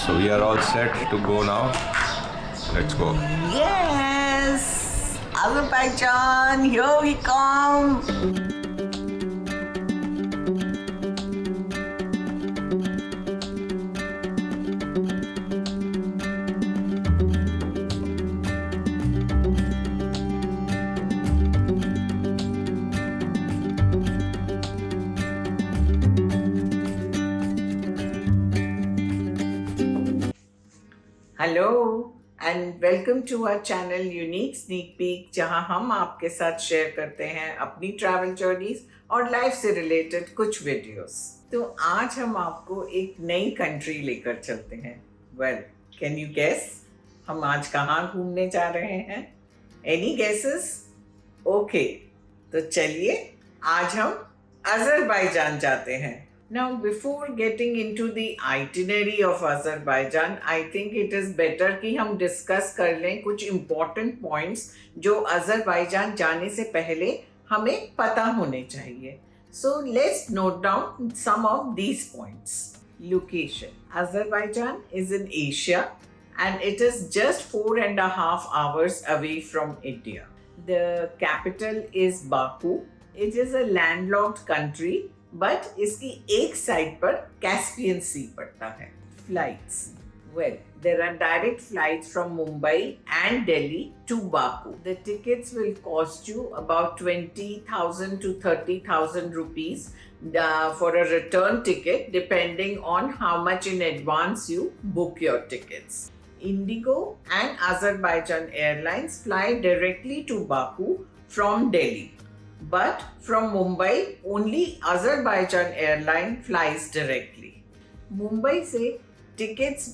So we are all set to go now. Let's go. Yes! Azerbaijan, here we come! Hello and welcome to our channel unique sneak peek, जहां हम आपके साथ share करते हैं अपनी travel journeys और life से related कुछ वीडियोस। तो आज हम आपको एक नई कंट्री लेकर चलते हैं। वेल, कैन यू गेस हम आज कहाँ घूमने जा रहे हैं? Any guesses? ओके, तो चलिए आज हम अजरबैजान जाते हैं। Now, before getting into the itinerary of Azerbaijan, I think it is better कि हम discuss कर लें कुछ important points जो अजरबैजान जाने से पहले हमें पता होने चाहिए। So, let's note down some of these points. Location. Azerbaijan is in Asia and it is just 4.5 hours away from India. The capital is Baku. It is a landlocked country, but इसकी एक side पर Caspian sea पड़ता है। Flights, well, there are direct flights from Mumbai and Delhi to Baku. The tickets will cost you about 20,000 to 30,000 rupees for a return ticket, depending on how much in advance you book your tickets. Indigo and Azerbaijan Airlines fly directly to Baku from Delhi. But from Mumbai, only Azerbaijan airline flies directly. Mumbai से tickets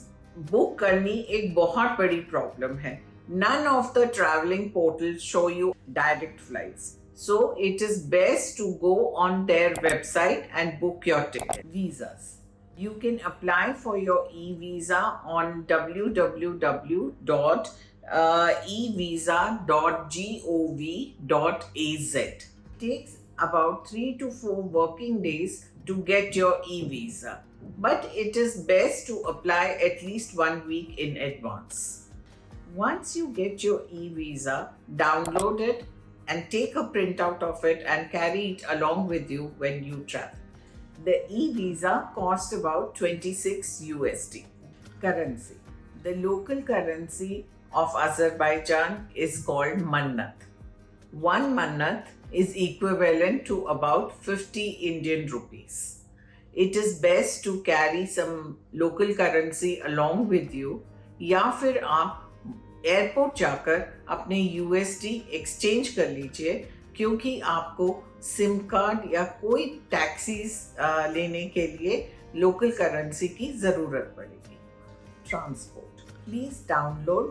book करनी एक बहुत बड़ी problem है। None of the traveling portals show you direct flights. So it is best to go on their website and book your ticket. Visas. You can apply for your e-visa on www.evisa.gov.az. Takes about 3 to 4 working days to get your e-visa, but it is best to apply at least 1 week in advance. Once you get your e-visa, download it and take a printout of it and carry it along with you when you travel. The e-visa costs about 26 USD. Currency. The local currency of Azerbaijan is called mannat. 1 mannat is equivalent to about 50 Indian rupees. It is best to carry some local currency along with you, या फिर आप airport जाकर अपने USD exchange कर लीजिए, क्योंकि आपको SIM card या कोई टैक्सीज लेने के लिए लोकल करेंसी की ज़रूरत पड़ेगी। Transport. Please download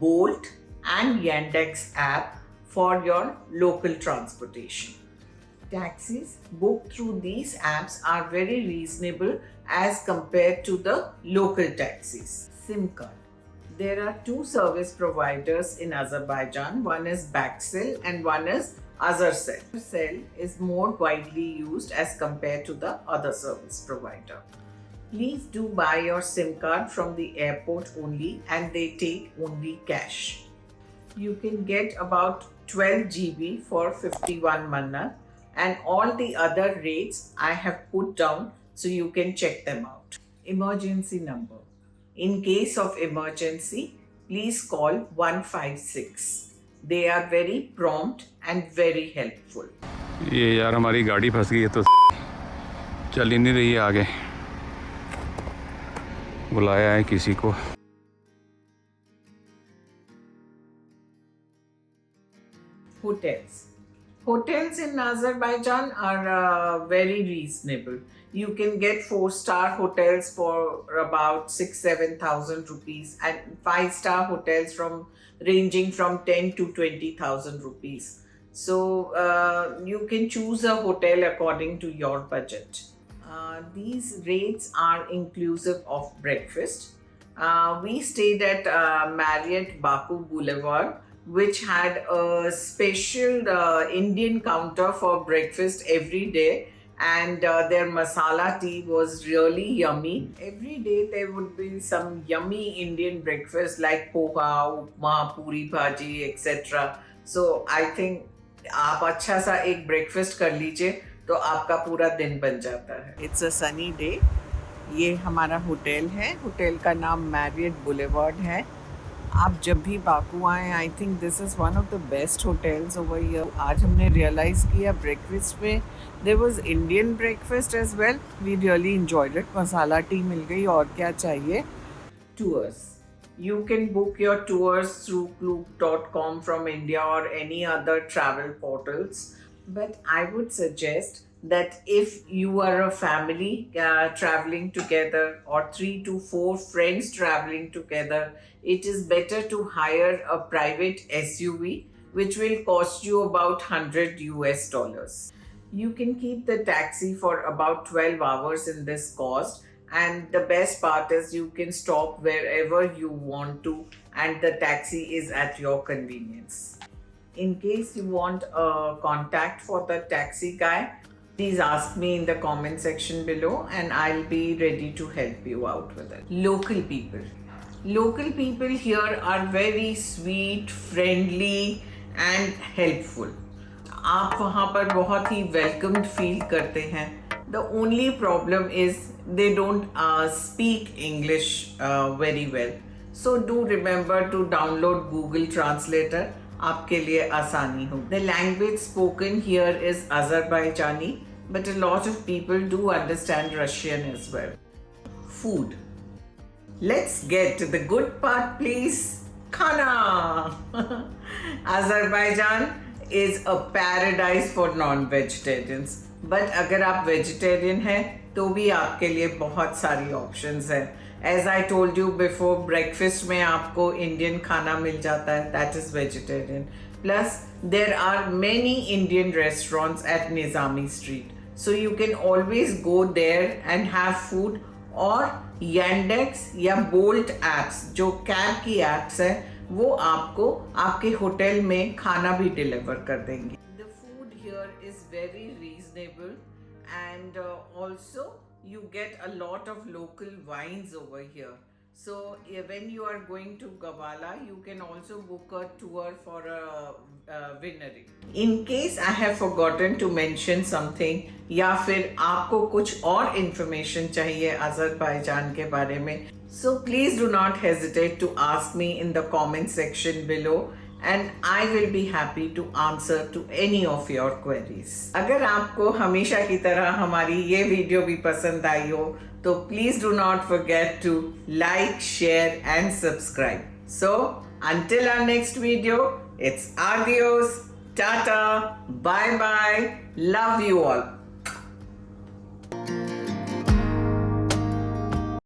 bolt and Yandex app for your local transportation. Taxis booked through these apps are very reasonable as compared to the local taxis. SIM card. There are 2 service providers in Azerbaijan. One is Baxel and one is Azercell. Azercell is more widely used as compared to the other service provider. Please do buy your SIM card from the airport only, and they take only cash. You can get about 12 GB for 51 mannat, and all the other rates I have put down so you can check them out. Emergency number. In case of emergency, please call 156. They are very prompt and very helpful. ये यार हमारी गाड़ी फंस गई है तो चल ही नहीं रही है आगे। बुलाया है किसी को। Hotels. Hotels in Azerbaijan are very reasonable. You can get 4-star hotels for about 6,000-7,000 rupees, and 5-star hotels ranging from 10 to 20,000 rupees. So you can choose a hotel according to your budget. These rates are inclusive of breakfast. We stayed at Marriott Baku Boulevard, which had a special Indian counter for breakfast every day, and their masala tea was really yummy. Every day there would be some yummy Indian breakfast like poha, upma, puri bhaji, etc. So I think आप अच्छा सा एक breakfast कर लीजिए तो आपका पूरा दिन बन जाता है. It's a sunny day. ये हमारा होटल है. होटल का नाम मैरियट बुलेवार्ड है. आप जब भी बाकू आएँ, I think this is one of the best hotels over here. आज हमने रियलाइज़ किया ब्रेकफास्ट में there was Indian breakfast as well. We really enjoyed it. Masala tea मिल गई और क्या चाहिए. Tours. You can book your tours through Klook.com from India or any other travel portals. But I would suggest that if you are a family traveling together or 3 to 4 friends traveling together, it is better to hire a private SUV which will cost you about $100. You can keep the taxi for about 12 hours in this cost, and the best part is you can stop wherever you want to and the taxi is at your convenience. In case you want a contact for the taxi guy, please ask me in the comment section below and I'll be ready to help you out with it. Local people. Local people here are very sweet, friendly and helpful. आप वहाँ पर बहुत ही welcomed feel करते हैं. The only problem is they don't speak English very well. So do remember to download Google Translator. आपके लिए आसानी हो. The language spoken here is Azerbaijani, but a lot of people do understand Russian as well. Food. Let's get to the good part, please. Khana. Azerbaijan is a paradise for non-vegetarians. But अगर आप vegetarian हैं तो भी आपके लिए बहुत सारी options हैं. As I told you before, breakfast में आपको Indian खाना मिल जाता है, that is vegetarian. Plus, there are many Indian restaurants at Nizami Street. So you can always go there and have food, or Yandex या Bolt apps जो cab की apps हैं वो आपको आपके होटल में खाना भी deliver कर देंगे. The food here is very reasonable and also you get a lot of local wines over here. So when you are going to Gabala, you can also book a tour for a winery. In case I have forgotten to mention something या फिर आपको कुछ और information चाहिए Azerbaijan के बारे में, so please do not hesitate to ask me in the comment section below. And I will be happy to answer to any of your queries. अगर आपको हमेशा की तरह हमारी ये वीडियो भी पसंद आई हो तो please do not forget to like, share and subscribe. So until our next video, it's adios, tata, bye bye, love you all.